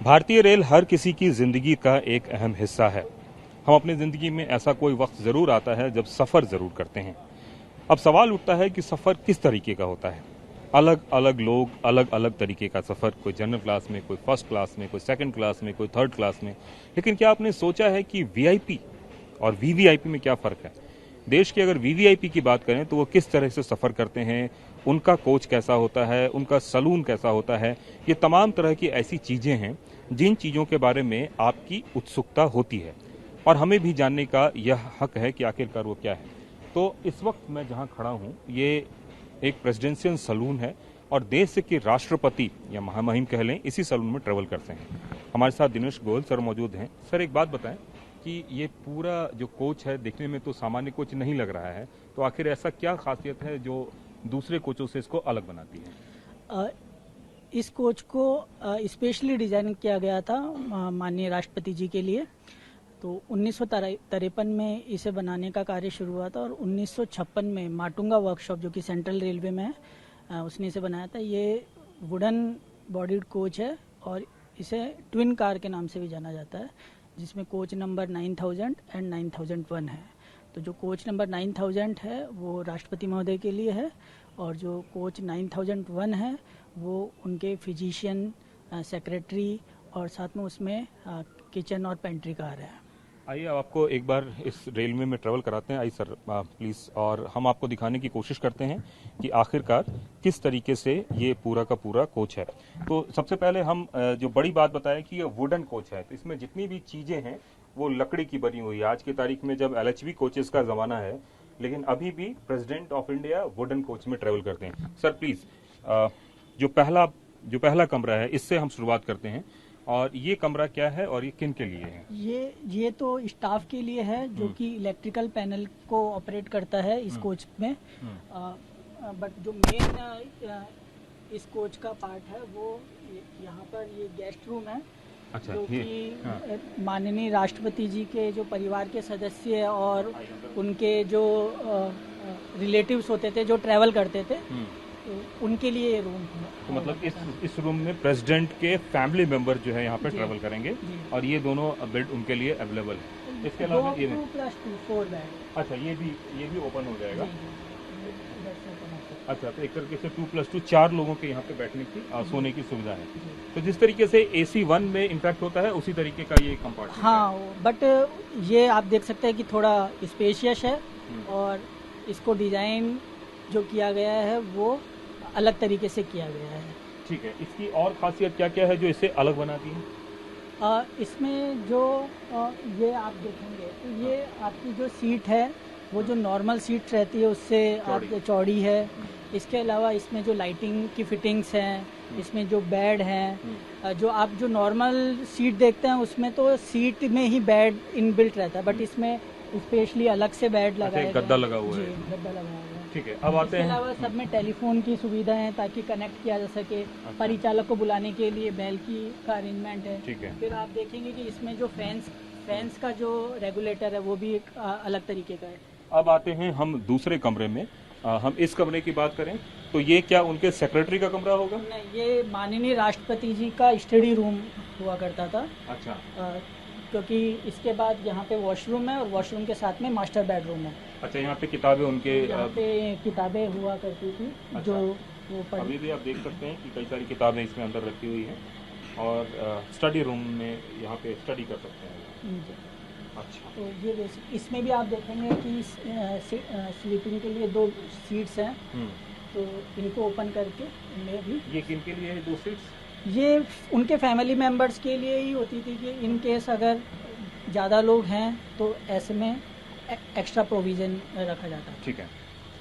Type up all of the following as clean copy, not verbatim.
भारतीय रेल हर किसी की जिंदगी का एक अहम हिस्सा है। हम अपनी जिंदगी में ऐसा कोई वक्त जरूर आता है जब सफर जरूर करते हैं। अब सवाल उठता है कि सफर किस तरीके का होता है। अलग अलग लोग अलग अलग तरीके का सफर, कोई जनरल क्लास में, कोई फर्स्ट क्लास में, कोई सेकंड क्लास में, कोई थर्ड क्लास में। लेकिन क्या आपने सोचा है कि वीआईपी और वीवीआईपी में क्या फर्क है? देश की अगर वीवीआईपी की बात करें तो वो किस तरह से सफर करते हैं, उनका कोच कैसा होता है, उनका सलून कैसा होता है, ये तमाम तरह की ऐसी चीजें हैं जिन चीजों के बारे में आपकी उत्सुकता होती है और हमें भी जानने का यह हक है कि आखिरकार वो क्या है। तो इस वक्त मैं जहां खड़ा हूं ये एक प्रेसिडेंशियल सलून है और देश के राष्ट्रपति या महामहिम कह लें इसी सलून में ट्रेवल करते हैं। हमारे साथ दिनेश गोयल सर मौजूद हैं। सर एक बात बताएं कि ये पूरा जो कोच है देखने में तो सामान्य कोच नहीं लग रहा है, तो आखिर ऐसा क्या खासियत है जो दूसरे कोचों से इसको अलग बनाती है? इस कोच को स्पेशली डिजाइन किया गया था माननीय राष्ट्रपति जी के लिए। तो 1953 में इसे बनाने का कार्य शुरू हुआ था और 1956 में माटुंगा वर्कशॉप जो कि सेंट्रल रेलवे में है उसने इसे बनाया था। ये वुडन बॉडीड कोच है और इसे ट्विन कार के नाम से भी जाना जाता है, जिसमें कोच नंबर 9000 एंड 9001 है। तो जो कोच नंबर 9000 है वो राष्ट्रपति महोदय के लिए है और जो कोच 9001 है वो उनके फिजिशियन, सेक्रेटरी और साथ में उसमें किचन और पेंट्री कार है। आइए आपको एक बार इस रेलवे में ट्रेवल कराते हैं। आइए सर प्लीज, और हम आपको दिखाने की कोशिश करते हैं कि आखिरकार किस तरीके से ये पूरा का पूरा कोच है। तो सबसे पहले हम जो बड़ी बात बताएं कि ये वुडन कोच है, तो इसमें जितनी भी चीजें हैं वो लकड़ी की बनी हुई है। आज की तारीख में जब एलएचबी कोचेस का जमाना है, लेकिन अभी भी president of India wooden coach में ट्रेवल करते हैं। सर प्लीज, जो पहला कमरा है इससे हम शुरुआत करते हैं। और ये कमरा क्या है और ये किन के लिए है? ये तो स्टाफ के लिए है जो कि इलेक्ट्रिकल पैनल को ऑपरेट करता है इस कोच में। बट जो मेन इस कोच का पार्ट है वो यहाँ पर ये गेस्ट रूम है। अच्छा, जो कि माननीय राष्ट्रपति जी के जो परिवार के सदस्य और उनके जो रिलेटिव्स होते थे जो ट्रैवल करते थे, तो उनके लिए ये रूम है। तो मतलब इस रूम में प्रेसिडेंट के फैमिली मेंबर जो है यहाँ पे ट्रेवल करेंगे और ये दोनों बेड उनके लिए अवेलेबल है। इसके अलावा ये 2+2 बेड। अच्छा, ये भी ओपन हो जाएगा। अच्छा, तो एक तरीके से 2+2 4 लोगों के यहाँ पे बैठने की सोने की सुविधा है। तो जिस तरीके से AC1 में इनफैक्ट होता है उसी तरीके का ये कंपार्टमेंट। हाँ, बट ये आप देख सकते हैं कि थोड़ा स्पेशियस है और इसको डिजाइन जो किया गया है वो अलग तरीके से किया गया है। ठीक है, इसकी और खासियत क्या क्या है जो इसे अलग बनाती है? इसमें जो ये आप देखेंगे तो ये आपकी जो सीट है वो जो नॉर्मल सीट रहती है उससे आप चौड़ी है। इसके अलावा इसमें जो लाइटिंग की फिटिंग्स हैं, इसमें जो बेड हैं, जो आप जो नॉर्मल सीट देखते हैं उसमें तो सीट में ही बेड इनबिल्ट रहता है, बट इसमें स्पेशली अलग से बेड लगाया गद्दा लगा हुआ है। गद्दा लगा हुआ है। ठीक है, अब आते हैं। इसके अलावा सब में टेलीफोन की सुविधा है ताकि कनेक्ट किया जा सके। परिचालक को बुलाने के लिए बेल की का अरेंजमेंट है। ठीक है। फिर आप देखेंगे कि इसमें जो फैंस का जो रेगुलेटर है वो भी एक अलग तरीके का है। अब आते हैं हम दूसरे कमरे में। हम इस कमरे की बात करें तो ये क्या उनके सेक्रेटरी का कमरा होगा? नहीं, ये माननीय राष्ट्रपति जी का स्टडी रूम हुआ करता था। अच्छा। क्योंकि इसके बाद यहाँ पे वॉशरूम है और वॉशरूम के साथ में मास्टर बेडरूम है। अच्छा, यहाँ पे किताबें उनके यहाँ पे किताबें हुआ करती थी। अच्छा। जो वो अभी भी आप देख सकते हैं कि कई सारी किताबें इसमें अंदर रखी हुई हैं और स्टडी रूम में यहाँ पे स्टडी कर सकते हैं। अच्छा, तो ये इसमें भी आप देखेंगे कि स्लीपिंग के लिए 2 सीट्स हैं। तो इनको ओपन करके इनमें भी ये किन के लिए है 2 सीट्स? ये उनके फैमिली मेंबर्स के लिए ही होती थी कि इन केस अगर ज़्यादा लोग हैं तो ऐसे में एक्स्ट्रा प्रोविज़न रखा जाता है। ठीक है,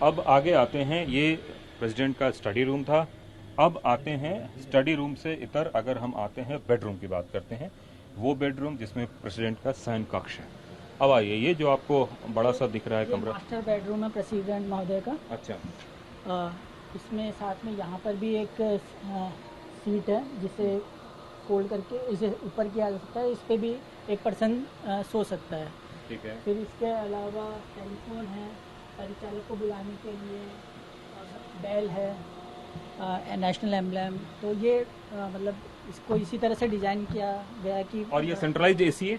अब आगे आते हैं। ये प्रेसिडेंट का स्टडी रूम था। अब आते हैं स्टडी रूम से इतर अगर हम आते हैं बेडरूम की बात करते हैं, वो बेडरूम जिसमें प्रेसिडेंट का शयन कक्ष है। अब आइए, ये जो आपको बड़ा सा दिख रहा है कमरा, मास्टर बेडरूम है प्रेसिडेंट महोदय का। अच्छा। इसमें साथ में यहाँ पर भी एक सीट है जिसे फोल्ड करके इसे ऊपर किया जा सकता है। इस पर भी एक पर्सन सो सकता है। ठीक है। फिर इसके अलावा टेलीफोन है परिचालक को बुलाने के लिए, बेल है, नेशनल एम्बलम। तो ये मतलब इसको इसी तरह से डिजाइन किया गया कि और ये सेंट्रलाइज्ड एसी है?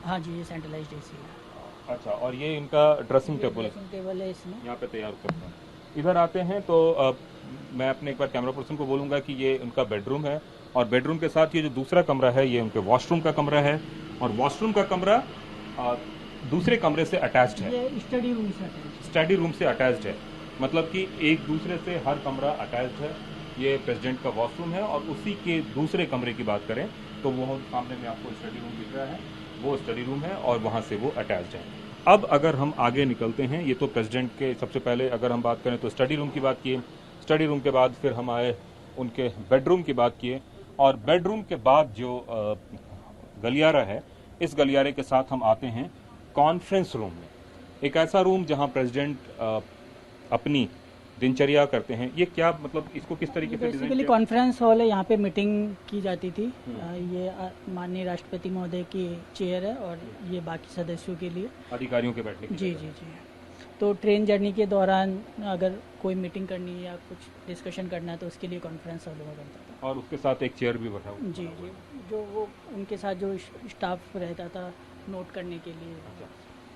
हाँ जी, ये सेंट्रलाइज्ड एसी है। अच्छा, और ये इनका ड्रेसिंग टेबल है, ड्रेसिंग टेबल है इसमें। यहाँ पे तैयार करते हैं। इधर आते हैं तो मैं अपने एक बार कैमरा पर्सन को बोलूंगा कि ये उनका बेडरूम है, और बेडरूम के साथ ये जो दूसरा कमरा है ये उनके वॉशरूम का कमरा है, और वॉशरूम का कमरा दूसरे कमरे से अटैच्ड है, ये स्टडी रूम से अटैच्ड। स्टडी रूम से अटैच्ड है, मतलब कि एक दूसरे से हर कमरा अटैच्ड है। ये प्रेसिडेंट का वॉशरूम है, और उसी के दूसरे कमरे की बात करें तो वो सामने में आपको स्टडी रूम दिख रहा है, वो स्टडी रूम है और वहाँ से वो अटैच्ड है। अब अगर हम आगे निकलते हैं, ये तो प्रेसिडेंट के सबसे पहले अगर हम बात करें तो स्टडी रूम की बात किए, स्टडी रूम के बाद फिर हम आए उनके बेडरूम की बात किए, और बेडरूम के बाद जो गलियारा है, इस गलियारे के साथ हम आते हैं कॉन्फ्रेंस रूम में। एक ऐसा रूम जहां प्रेसिडेंट अपनी दिनचर्या करते हैं। ये क्या मतलब, इसको किस तरीके से डिजाइन बेसिकली किया? कॉन्फ्रेंस हॉल है, यहाँ पे मीटिंग की जाती थी। ये माननीय राष्ट्रपति महोदय की चेयर है, और ये बाकी सदस्यों के लिए, अधिकारियों के बैठने की जी जगह। जी जी। तो ट्रेन जर्नी के दौरान अगर कोई मीटिंग करनी है या कुछ डिस्कशन करना है तो उसके लिए कॉन्फ्रेंस हॉल हुआ करता था। और उसके साथ एक चेयर भी बैठा हुआ। जी जी, जो वो उनके साथ जो स्टाफ रहता था नोट करने के लिए।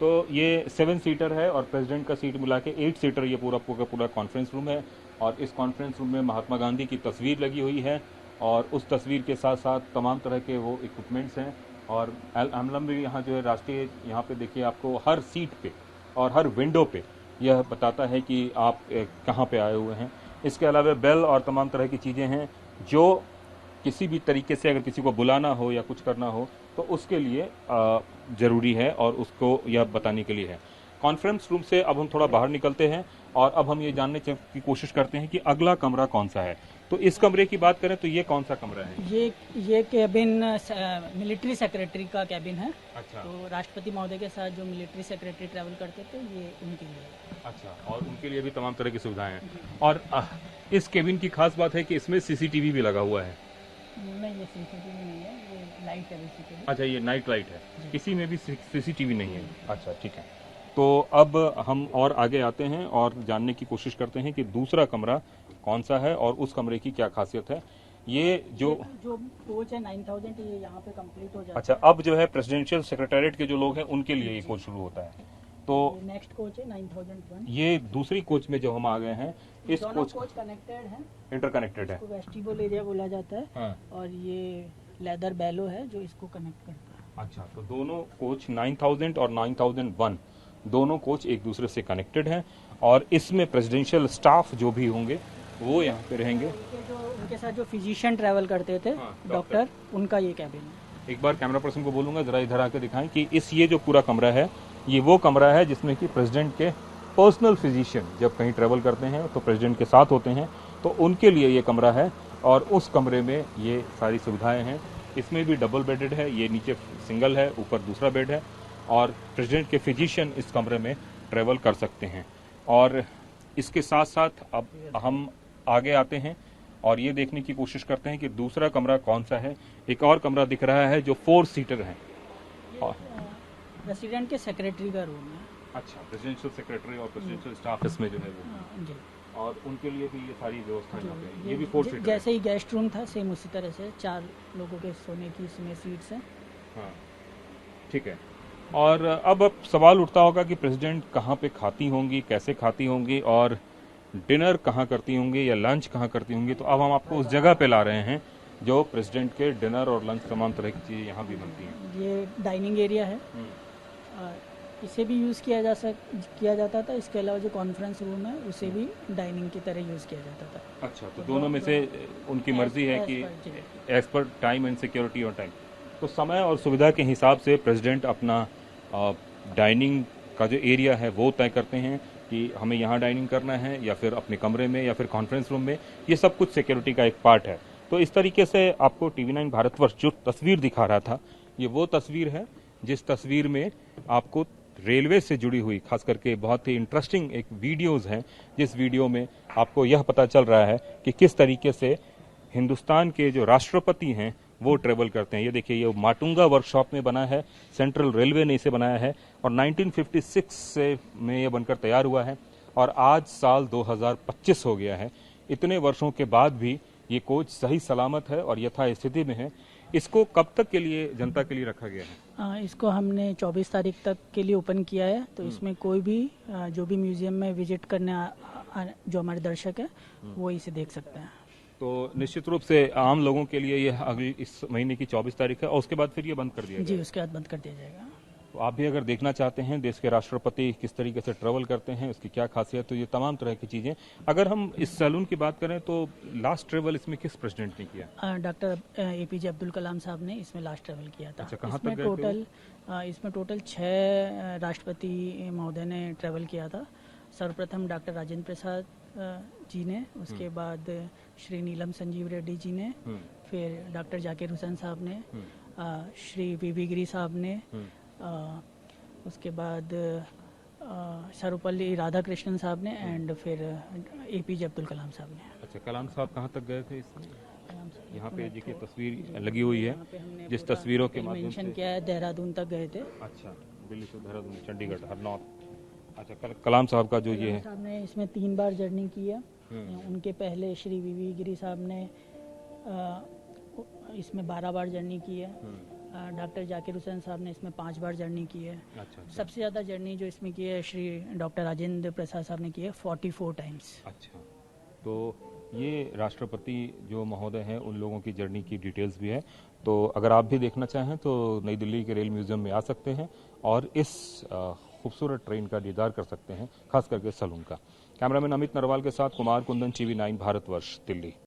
तो ये 7 सीटर है, और प्रेसिडेंट का सीट मिला के 8 सीटर ये पूरा कॉन्फ्रेंस रूम है। और इस कॉन्फ्रेंस रूम में महात्मा गांधी की तस्वीर लगी हुई है, और उस तस्वीर के साथ साथ तमाम तरह के वो इक्विपमेंट्स हैं, और एम्बलम भी यहाँ जो है राष्ट्रीय, यहाँ पे देखिए आपको हर सीट पे और हर विंडो पे यह बताता है कि आप कहाँ पे आए हुए हैं। इसके अलावा बेल और तमाम तरह की चीज़ें हैं जो किसी भी तरीके से अगर किसी को बुलाना हो या कुछ करना हो तो उसके लिए ज़रूरी है, और उसको यह बताने के लिए है। कॉन्फ्रेंस रूम से अब हम थोड़ा बाहर निकलते हैं, और अब हम ये जानने की कोशिश करते हैं कि अगला कमरा कौन सा है। तो इस कमरे की बात करें तो ये कौन सा कमरा है? ये कैबिन मिलिट्री सेक्रेटरी का कैबिन है। अच्छा। तो राष्ट्रपति महोदय के साथ जो मिलिट्री सेक्रेटरी ट्रैवल करते थे, ये उनके लिए। अच्छा, और उनके लिए भी तमाम तरह की सुविधाएं हैं। और इस केबिन की खास बात है कि इसमें सीसीटीवी भी लगा हुआ है। नहीं, ये सीसीटीवी नहीं है, ये लाइट है बेसिकली। अच्छा, ये नाइट लाइट है, किसी में भी सीसीटीवी नहीं है। अच्छा, ठीक है। तो अब हम और आगे आते हैं और जानने की कोशिश करते हैं कि दूसरा कमरा कौन सा है और उस कमरे की क्या खासियत है। ये जो कोच है 9000, ये यहाँ पे कंप्लीट हो जाता है। अच्छा, अब जो है प्रेसिडेंशियल सेक्रेटेरिएट के जो लोग हैं उनके लिए ये कोच शुरू होता है। तो नेक्स्ट कोच है 9001। ये दूसरी कोच में जो हम आ गए हैं, इस दोनों कोच कनेक्टेड है, इंटरकनेक्टेड है। वेस्टिबुल एरिया बोला जाता है। हाँ। और ये लेदर बैलो है जो इसको कनेक्ट करता है। अच्छा, तो दोनों कोच 9000 और 9001 दोनों कोच एक दूसरे से कनेक्टेड हैं, और इसमें प्रेसिडेंशियल स्टाफ जो भी होंगे वो यहाँ पे रहेंगे। उनके साथ जो फिजिशियन ट्रैवल करते थे, डॉक्टर, उनका ये कैबिन है। एक बार कैमरा पर्सन को बोलूंगा जरा इधर आके दिखाएं कि ये जो पूरा कमरा है, ये वो कमरा है जिसमें कि प्रेसिडेंट के पर्सनल फिजिशियन जब कहीं ट्रैवल करते हैं तो प्रेसिडेंट के साथ होते हैं, तो उनके लिए ये कमरा है। और उस कमरे में ये सारी सुविधाएं हैं। इसमें भी डबल बेडेड है, ये नीचे सिंगल है, ऊपर दूसरा बेड है, और प्रेसिडेंट के फिजिशियन इस कमरे में ट्रैवल कर सकते हैं। और इसके साथ साथ अब हम आगे आते हैं और ये देखने की कोशिश करते हैं कि दूसरा कमरा कौन सा है। एक और कमरा दिख रहा है जो 4 सीटर है। प्रेसिडेंट के सेक्रेटरी का रूम है। अच्छा, प्रेसिडेंशियल सेक्रेटरी और प्रेसिडेंशियल स्टाफ इसमें जो है वो, जी। और उनके लिए भी ये सारी व्यवस्था यहाँ पे है। ये भी 4 सीटर जैसे ही गेस्ट रूम था, सेम उसी तरह से 4 लोगों के सोने की इसमें सीट्स हैं। हाँ, ठीक है। और अब सवाल उठता होगा कि प्रेसिडेंट कहाँ पे खाती होंगी, कैसे खाती होंगी, और डिनर कहाँ करती होंगी या लंच कहाँ करती होंगी। तो अब हम आपको उस जगह पे ला रहे हैं जो प्रेसिडेंट के डिनर और लंच तमाम तरह की चीज़ें यहाँ भी बनती हैं। ये डाइनिंग एरिया है, इसे भी यूज़ किया जाता था। इसके अलावा जो कॉन्फ्रेंस रूम है उसे भी डाइनिंग की तरह यूज़ किया जाता था। अच्छा, तो दोनों में से उनकी मर्जी है कि as per time and security और टाइम, तो समय और सुविधा के हिसाब से प्रेसिडेंट अपना डाइनिंग का जो एरिया है वो तय करते हैं कि हमें यहाँ डाइनिंग करना है या फिर अपने कमरे में या फिर कॉन्फ्रेंस रूम में। ये सब कुछ सिक्योरिटी का एक पार्ट है। तो इस तरीके से आपको TV9 भारतवर्ष जो तस्वीर दिखा रहा था, ये वो तस्वीर है जिस तस्वीर में आपको रेलवे से जुड़ी हुई खास करके बहुत ही इंटरेस्टिंग एक वीडियोज़ हैं, जिस वीडियो में आपको यह पता चल रहा है कि किस तरीके से हिंदुस्तान के जो राष्ट्रपति हैं वो ट्रेवल करते हैं। ये देखिए, ये माटुंगा वर्कशॉप में बना है, सेंट्रल रेलवे ने इसे बनाया है, और 1956 से में ये बनकर तैयार हुआ है, और आज साल 2025 हो गया है। इतने वर्षों के बाद भी ये कोच सही सलामत है और यथा स्थिति में है। इसको कब तक के लिए जनता के लिए रखा गया है? इसको हमने 24 तारीख तक के लिए ओपन किया है, तो इसमें कोई भी जो भी म्यूजियम में विजिट करने जो हमारे दर्शक है वो इसे देख सकते हैं। तो निश्चित रूप से आम लोगों के लिए ये अगली इस महीने की 24 तारीख है और उसके बाद फिर ये बंद कर दिया जी, उसके बाद बंद कर दिया जाएगा। तो आप भी अगर देखना चाहते हैं देश के राष्ट्रपति किस तरीके से ट्रैवल करते हैं, उसकी क्या खासियत, तो ये तमाम तरह की चीजें। अगर हम इस सैलून की बात करें तो लास्ट ट्रैवल इसमें किस प्रेसिडेंट ने किया? डॉक्टर APJ अब्दुल कलाम साहब ने इसमें लास्ट ट्रैवल किया था। अच्छा, कहाँ तक इसमें गए थे इसमें टोटल 6 राष्ट्रपति महोदय ने ट्रैवल किया था। सर्वप्रथम डॉक्टर राजेंद्र प्रसाद जी ने, उसके बाद श्री नीलम संजीव रेड्डी जी ने, फिर डॉक्टर जाकिर हुसैन साहब ने, श्री VV गिरी साहब ने, उसके बाद सर्वपल्ली राधाकृष्णन साहब ने एंड फिर APJ अब्दुल कलाम साहब ने। अच्छा, कलाम साहब कहाँ तक गए थे इसमें? यहाँ पे देखिए तस्वीर लगी हुई है, जिस तस्वीरों के माध्यम से मेंशन किया है, देहरादून तक गए थे। अच्छा, दिल्ली से देहरादून, चंडीगढ़, हरनौत। अच्छा, कलाम साहब का जो ये है, साहब ने इसमें 3 बार जर्नी की है। उनके पहले श्री VV गिरी साहब ने इसमें 12 बार जर्नी की है। डॉक्टर जाकिर हुसैन साहब ने इसमें 5 बार जर्नी की है। अच्छा। सबसे ज़्यादा जर्नी जो इसमें की है श्री डॉक्टर राजेंद्र प्रसाद साहब ने की है, 44 टाइम्स। अच्छा, तो ये राष्ट्रपति जो महोदय हैं उन लोगों की जर्नी की डिटेल्स भी है। तो अगर आप भी देखना चाहें तो नई दिल्ली के रेल म्यूजियम में आ सकते हैं और इस खूबसूरत ट्रेन का दीदार कर सकते हैं, खास करके सलून का। कैमरामैन अमित नरवाल के साथ कुमार कुंदन, TV9 भारतवर्ष, दिल्ली।